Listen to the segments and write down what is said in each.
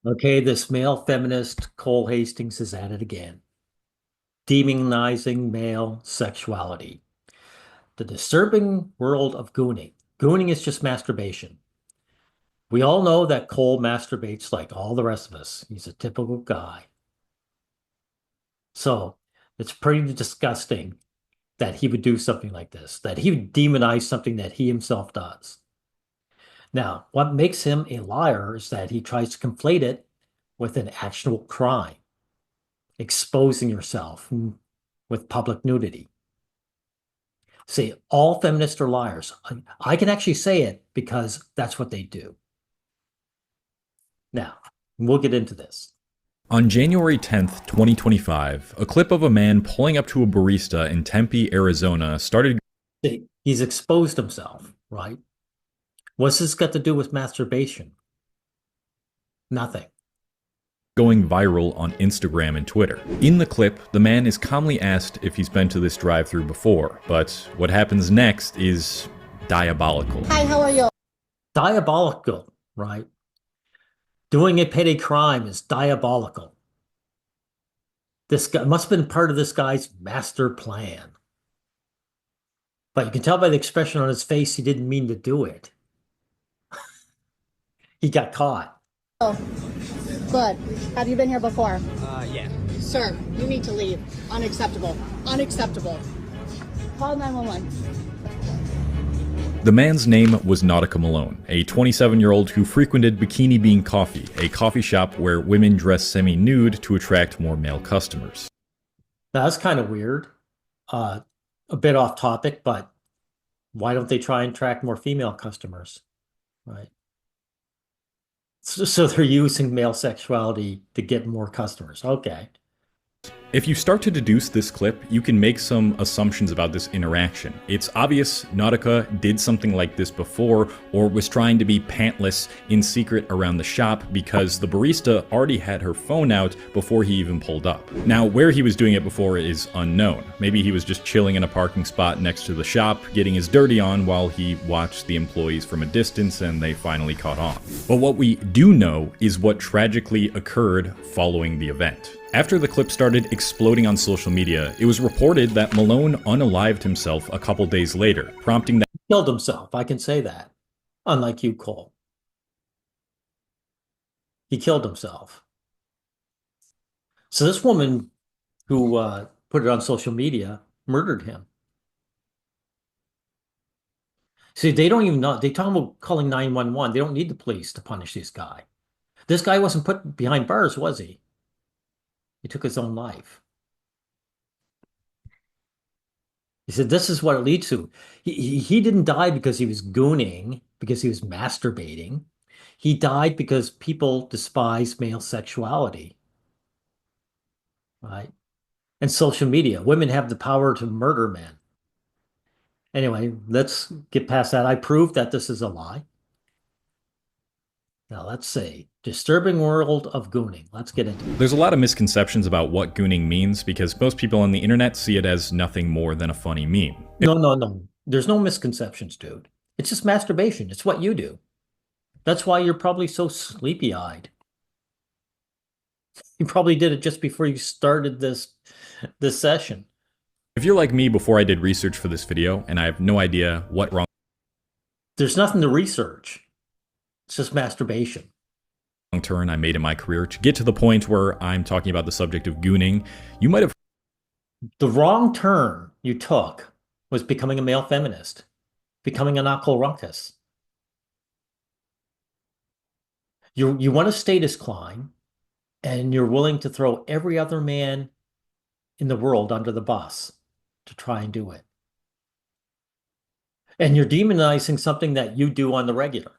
Okay, this male feminist Cole Hastings is at it again, demonizing male sexuality. The disturbing world of gooning. Gooning is just masturbation. We all know that Cole masturbates like all the rest of us. He's a typical guy. So it's pretty disgusting that he would do something like this, that he would demonize something that he himself does. Now, what makes him a liar is that he tries to conflate it with an actual crime, exposing yourself with public nudity. See, all feminists are liars. I can actually say it because that's what they do. Now, we'll get into this. On January 10th, 2025, a clip of a man pulling up to a barista in Tempe, Arizona started See, he's exposed himself, right? What's this got to do with masturbation? Nothing. going viral on Instagram and Twitter. In the clip, the man is calmly asked if he's been to this drive-thru before, but what happens next is diabolical. Hi, how are you? Diabolical, right? Doing a petty crime is diabolical. This guy must have been part of this guy's master plan. But you can tell by the expression on his face he didn't mean to do it. He got caught. Oh, good. Have you been here before? Yeah. Sir, you need to leave. Unacceptable. Unacceptable. Call 911. The man's name was Nautica Malone, a 27-year-old who frequented Bikini Bean Coffee, a coffee shop where women dress semi-nude to attract more male customers. Now, that's kind of weird. A bit off topic, but why don't they try and attract more female customers? Right. So they're using male sexuality to get more customers. Okay. If you start to deduce this clip, you can make some assumptions about this interaction. It's obvious Nautica did something like this before, or was trying to be pantless in secret around the shop because the barista already had her phone out before he even pulled up. Now, where he was doing it before is unknown. Maybe he was just chilling in a parking spot next to the shop, getting his dirty on while he watched the employees from a distance and they finally caught on. But what we do know is what tragically occurred following the event. After the clip started exploding on social media, it was reported that Malone unalived himself a couple days later, prompting that He killed himself. I can say that. Unlike you, Cole. He killed himself. So this woman who put it on social media murdered him. See, they don't even know. They talk about calling 911. They don't need the police to punish this guy. This guy wasn't put behind bars, was he? He took his own life. He said, this is what it leads to. He didn't die because he was gooning, because he was masturbating. He died because people despise male sexuality, right? And social media. Women have the power to murder men. Anyway, let's get past that. I proved that this is a lie. Now let's see. Disturbing world of gooning. Let's get into it. there's a lot of misconceptions about what gooning means because most people on the internet see it as nothing more than a funny meme. No. There's no misconceptions, dude. It's just masturbation. It's what you do. That's why you're probably so sleepy-eyed. You probably did it just before you started this session. If you're like me before I did research for this video and I have no idea what wrong There's nothing to research. It's just masturbation. turn I made in my career to get to the point where I'm talking about the subject of gooning, you might have The wrong turn you took was becoming a male feminist, becoming a knuckle ruckus. You want a status climb, and you're willing to throw every other man in the world under the bus to try and do it. And you're demonizing something that you do on the regular.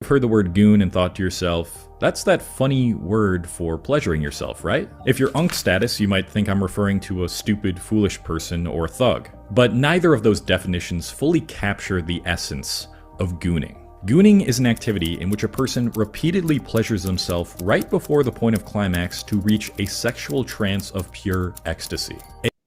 heard the word goon and thought to yourself, that's that funny word for pleasuring yourself, right? If you're unk status, you might think I'm referring to a stupid, foolish person or thug. But neither of those definitions fully capture the essence of gooning. Gooning is an activity in which a person repeatedly pleasures themselves right before the point of climax to reach a sexual trance of pure ecstasy.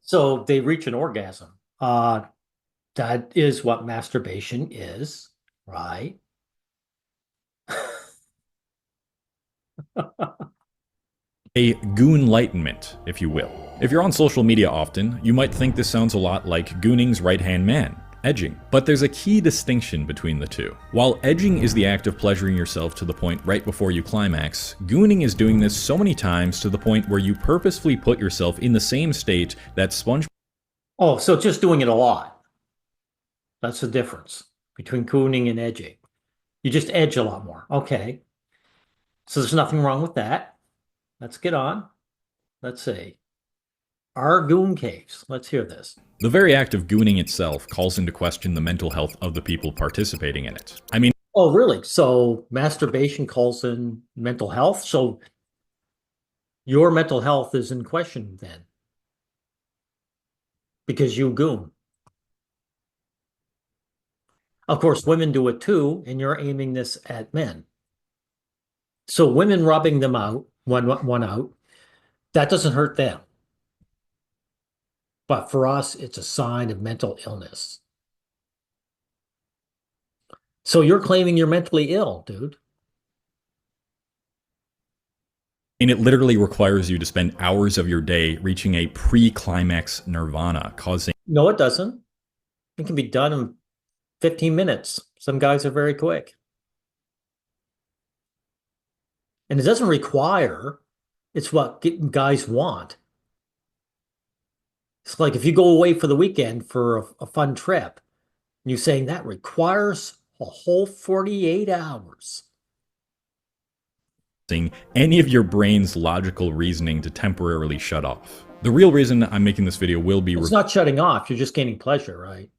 So they reach an orgasm. That is what masturbation is, right? A goonlightenment, if you will. If you're on social media often, you might think this sounds a lot like Gooning's right-hand man, edging. But there's a key distinction between the two. While edging is the act of pleasuring yourself to the point right before you climax, gooning is doing this so many times to the point where you purposefully put yourself in the same state that SpongeBob Oh, so just doing it a lot. That's the difference between cooning and edging. You just edge a lot more. Okay. So there's nothing wrong with that. Let's get on. Let's see. Our goon caves. Let's hear this. The very act of gooning itself calls into question the mental health of the people participating in it. I mean, Oh, really? So masturbation calls in mental health? So your mental health is in question then because you goon. Of course, women do it too, and you're aiming this at men. So women rubbing them out, one out, that doesn't hurt them. But for us, it's a sign of mental illness. So you're claiming you're mentally ill, dude. and it literally requires you to spend hours of your day reaching a pre-climax nirvana, causing No, it doesn't. It can be done in 15 minutes. Some guys are very quick. And it doesn't require, it's what guys want. It's like if you go away for the weekend for a fun trip, and you're saying that requires a whole 48 hours. any of your brain's logical reasoning to temporarily shut off. The real reason I'm making this video will be It's not shutting off, you're just gaining pleasure, right?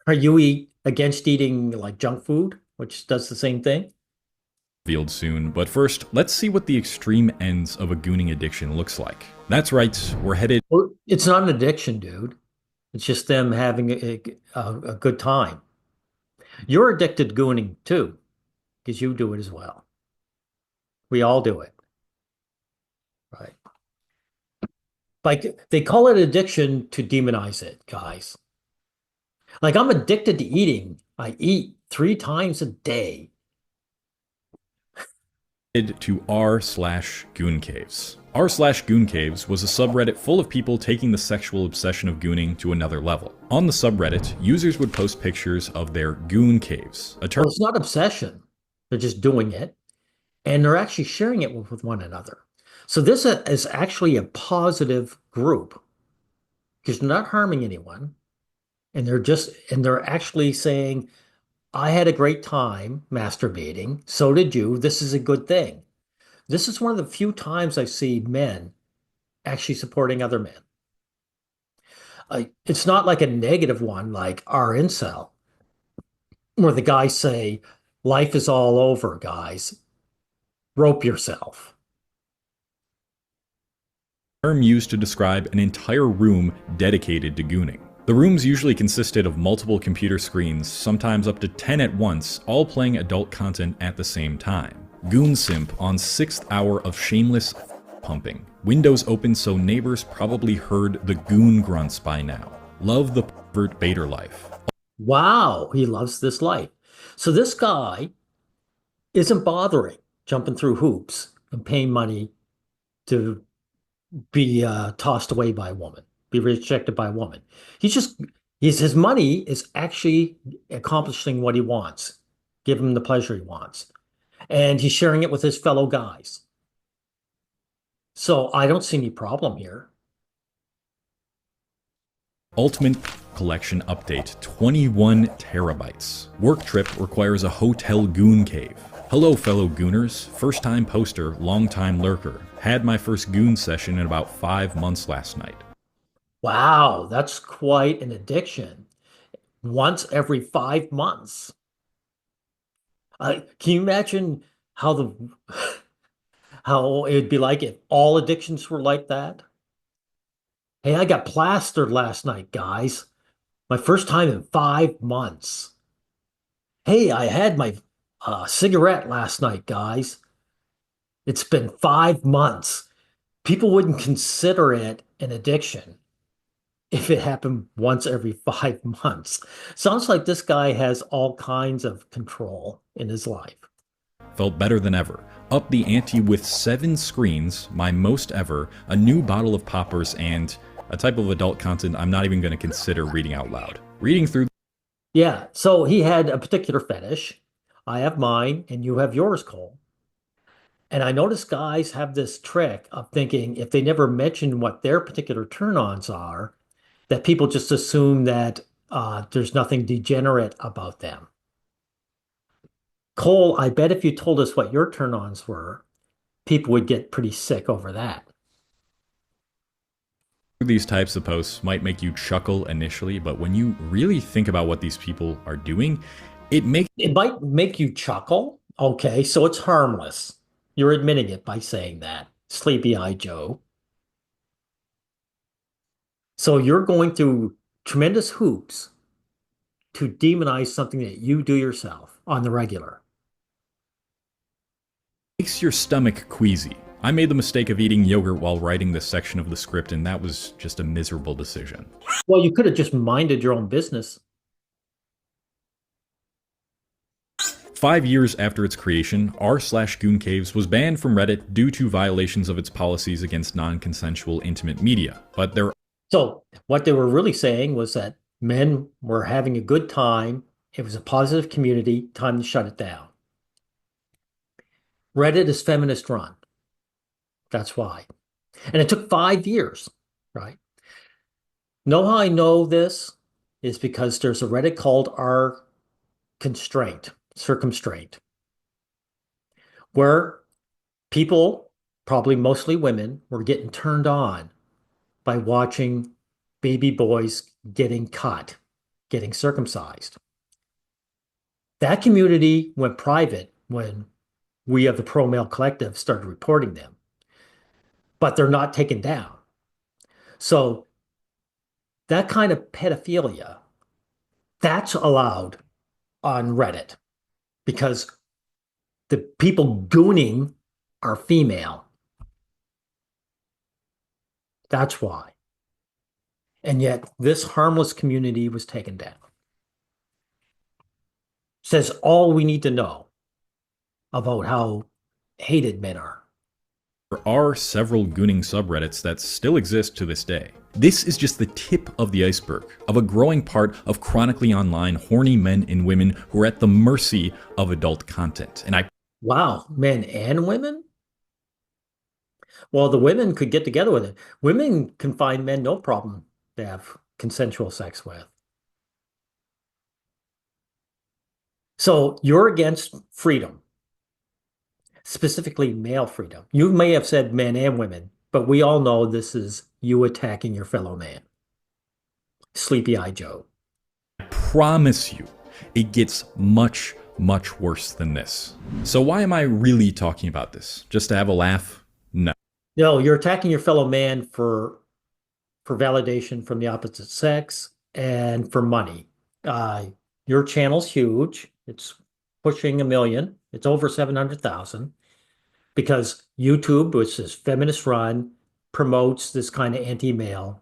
Are you against eating like junk food, which does the same thing? revealed soon, but first, let's see what the extreme ends of a gooning addiction looks like. That's right, we're headed Well, it's not an addiction, dude. It's just them having a good time. You're addicted to gooning too, because you do it as well. We all do it, right? Like they call it addiction to demonize it, guys. Like I'm addicted to eating. I eat 3 times a day. to r/gooncaves. r/gooncaves was a subreddit full of people taking the sexual obsession of gooning to another level. On the subreddit, users would post pictures of their goon caves, a term Well, it's not obsession. They're just doing it, and they're actually sharing it with one another. So this is actually a positive group because they're not harming anyone, and they're actually saying, I had a great time masturbating. So did you. This is a good thing. This is one of the few times I see men actually supporting other men. It's not like a negative one like our incel, where the guys say, life is all over, guys. Rope yourself. used to describe an entire room dedicated to gooning. The rooms usually consisted of multiple computer screens, sometimes up to 10 at once, all playing adult content at the same time. Goon Simp on 6th hour of shameless pumping. Windows open so neighbors probably heard the goon grunts by now. Love the pervert baiter life. Wow, he loves this life. So this guy isn't bothering jumping through hoops and paying money to be tossed away by a woman, be rejected by a woman. His money is actually accomplishing what he wants, give him the pleasure he wants. And he's sharing it with his fellow guys. So I don't see any problem here. Ultimate Collection Update, 21 terabytes. Work trip requires a hotel goon cave. Hello fellow gooners, first time poster, long time lurker. Had my first goon session in about 5 months last night. Wow, that's quite an addiction. Once every 5 months. Can you imagine how it'd be like if all addictions were like that? Hey, I got plastered last night, guys. My first time in 5 months. Hey, I had my cigarette last night, guys. It's been 5 months. People wouldn't consider it an addiction if it happened once every 5 months. Sounds like this guy has all kinds of control in his life. felt better than ever. Up the ante with 7 screens, my most ever, a new bottle of poppers, and a type of adult content I'm not even going to consider reading out loud. Reading through. Yeah, so he had a particular fetish. I have mine, and you have yours, Cole. And I notice guys have this trick of thinking if they never mention what their particular turn-ons are, that people just assume that there's nothing degenerate about them. Cole, I bet if you told us what your turn-ons were, people would get pretty sick over that. These types of posts might make you chuckle initially, but when you really think about what these people are doing, it might make you chuckle. Okay, so it's harmless. You're admitting it by saying that. Sleepy-eyed Joe. So you're going through tremendous hoops to demonize something that you do yourself on the regular. Makes your stomach queasy. I made the mistake of eating yogurt while writing this section of the script, and that was just a miserable decision. Well, you could have just minded your own business. 5 years after its creation, r/gooncaves was banned from Reddit due to violations of its policies against non-consensual intimate media. But So what they were really saying was that men were having a good time. It was a positive community. Time to shut it down. Reddit is feminist run. That's why. And it took 5 years, right? Know how I know this is because there's a Reddit called r constraint, circumstraint, where people, probably mostly women, were getting turned on by watching baby boys getting cut, getting circumcised. That community went private when we of the Pro Male Collective started reporting them, but they're not taken down. So that kind of pedophilia, that's allowed on Reddit because the people gooning are female. That's why. And yet this harmless community was taken down. Says all we need to know about how hated men are. there are several gooning subreddits that still exist to this day. This is just the tip of the iceberg of a growing part of chronically online horny men and women who are at the mercy of adult content. And Wow, men and women? Well, the women could get together with it. Women can find men no problem to have consensual sex with. So you're against freedom, specifically male freedom. You may have said men and women, but we all know this is you attacking your fellow man. Sleepy-eyed Joe. I promise you, it gets much, much worse than this. So why am I really talking about this? Just to have a laugh? No. No, you're attacking your fellow man for validation from the opposite sex and for money. Your channel's huge. It's pushing 1 million. It's over 700,000 because YouTube, which is feminist run, promotes this kind of anti-male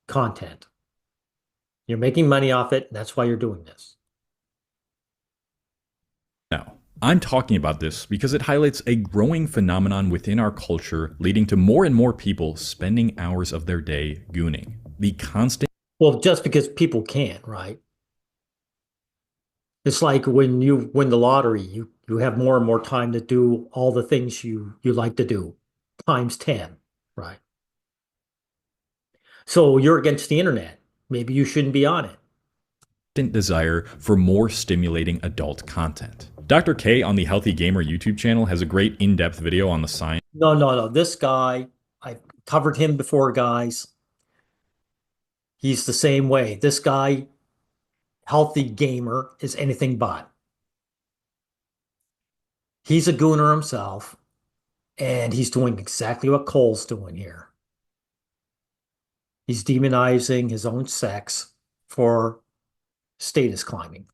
content. You're making money off it. And that's why you're doing this. No. I'm talking about this because it highlights a growing phenomenon within our culture, leading to more and more people spending hours of their day gooning. The constant. Well, just because people can't, right? It's like when you win the lottery, you have more and more time to do all the things you like to do, times 10, right? So you're against the internet. Maybe you shouldn't be on it. Desire for more stimulating adult content. Dr. K on the Healthy Gamer YouTube channel has a great in-depth video on the science. No. This guy, I covered him before, guys. He's the same way. This guy, Healthy Gamer, is anything but. He's a gooner himself, and he's doing exactly what Cole's doing here. He's demonizing his own sex for status climbing.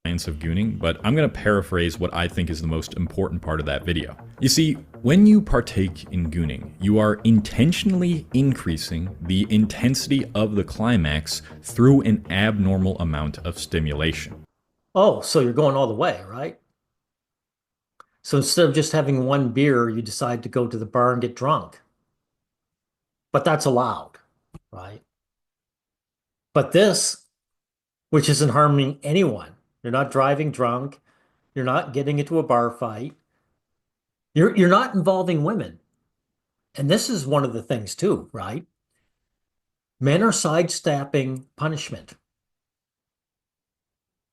Science of gooning, but I'm going to paraphrase what I think is the most important part of that video. You see, when you partake in gooning, you are intentionally increasing the intensity of the climax through an abnormal amount of stimulation. Oh, so you're going all the way, right? So instead of just having one beer, you decide to go to the bar and get drunk. But that's allowed, right? But this, which isn't harming anyone, you're not driving drunk, you're not getting into a bar fight, you're not involving women. And this is one of the things too, right? Men are sidestepping punishment.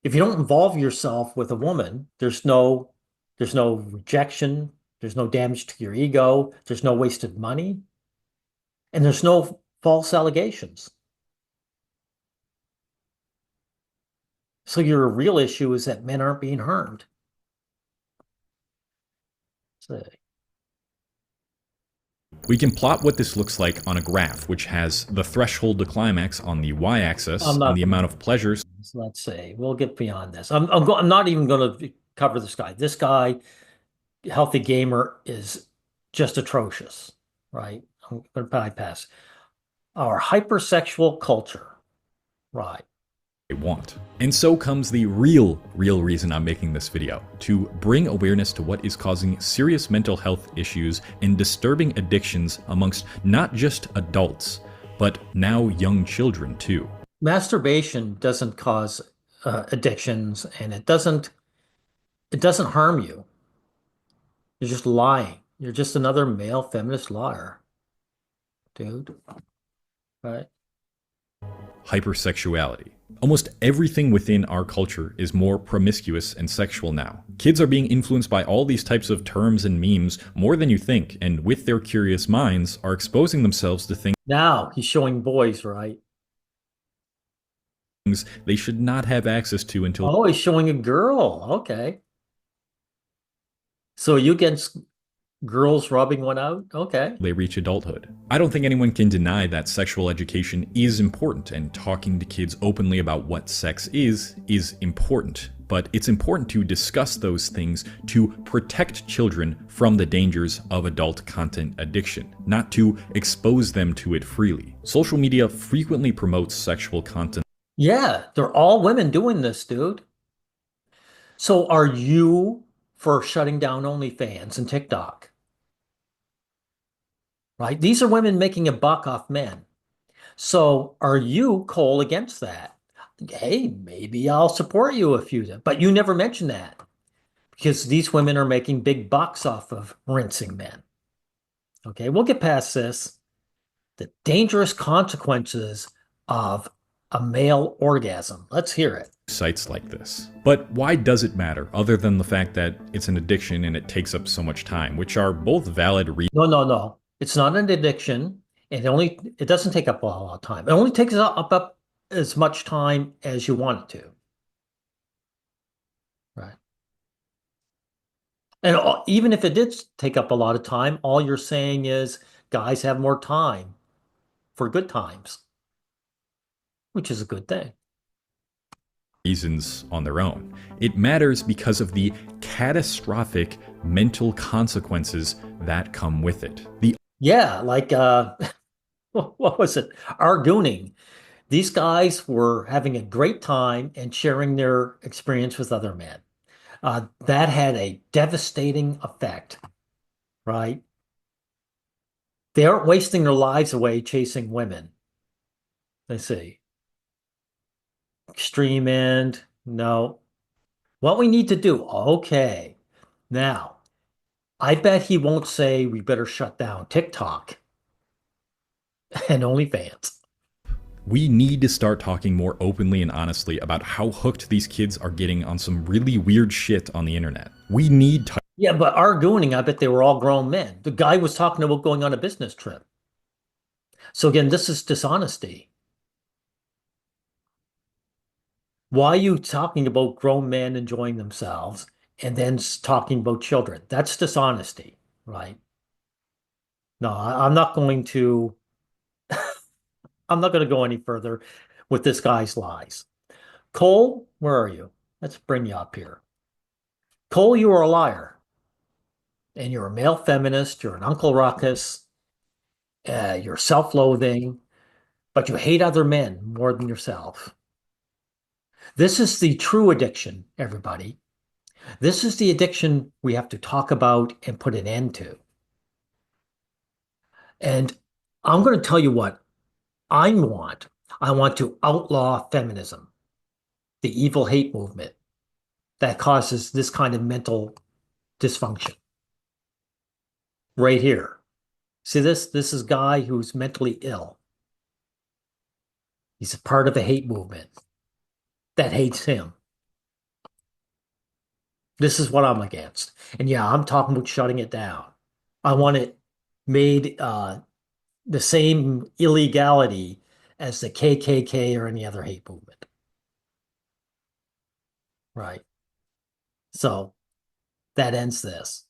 If you don't involve yourself with a woman, there's no rejection, there's no damage to your ego, there's no wasted money, and there's no false allegations. So your real issue is that men aren't being harmed. So, We can plot what this looks like on a graph, which has the threshold to climax on the y-axis I'm and not the going amount to. of pleasures Let's see. We'll get beyond this. I'm not even going to cover this guy. This guy, healthy gamer, is just atrocious, right? I'm going to bypass our hypersexual culture, right? they want. And so comes the real reason I'm making this video, to bring awareness to what is causing serious mental health issues and disturbing addictions amongst not just adults, but now young children too. Masturbation doesn't cause addictions, and it doesn't harm you. You're just lying. You're just another male feminist liar, dude. Right? Hypersexuality. Almost everything within our culture is more promiscuous and sexual now. Kids are being influenced by all these types of terms and memes more than you think, and with their curious minds are exposing themselves to things Now he's showing boys, right? they should not have access to until Oh, he's showing a girl. Okay. So you against girls rubbing one out? Okay. they reach adulthood. I don't think anyone can deny that sexual education is important, and talking to kids openly about what sex is important. But it's important to discuss those things to protect children from the dangers of adult content addiction, not to expose them to it freely. Social media frequently promotes sexual content Yeah, they're all women doing this, dude. So are you for shutting down OnlyFans and TikTok? Right? These are women making a buck off men. So are you, Cole, against that? Hey, maybe I'll support you if you do. But you never mention that because these women are making big bucks off of rinsing men. Okay, we'll get past this. The dangerous consequences of a male orgasm. Let's hear it. sites like this. But why does it matter, other than the fact that it's an addiction and it takes up so much time, which are both valid reasons? No, no, no. It's not an addiction. It doesn't take up a lot of time. It only takes up as much time as you want it to. Right. And even if it did take up a lot of time, all you're saying is guys have more time for good times, which is a good thing. Reasons on their own. It matters because of the catastrophic mental consequences that come with it. Yeah, like what was it? Our Gooning. These guys were having a great time and sharing their experience with other men. That had a devastating effect, right? They aren't wasting their lives away chasing women. Let's see. Extreme end. No. What we need to do. Okay. Now, I bet he won't say we better shut down TikTok and OnlyFans. We need to start talking more openly and honestly about how hooked these kids are getting on some really weird shit on the internet. We need to Yeah, but our gooning, I bet they were all grown men. The guy was talking about going on a business trip. So again, this is dishonesty. Why are you talking about grown men enjoying themselves and then talking about children? That's dishonesty, right? No, I'm not going to. I'm not going to go any further with this guy's lies. Cole, where are you? Let's bring you up here. Cole, you are a liar, and you're a male feminist. You're an Uncle Ruckus. You're self-loathing, but you hate other men more than yourself. This is the true addiction, everybody. This is the addiction we have to talk about and put an end to. And I'm going to tell you what I want. I want to outlaw feminism, the evil hate movement that causes this kind of mental dysfunction. Right here. See this? This is a guy who's mentally ill. He's a part of a hate movement that hates him. This is what I'm against. And yeah, I'm talking about shutting it down. I want it made the same illegality as the KKK or any other hate movement. Right. So that ends this.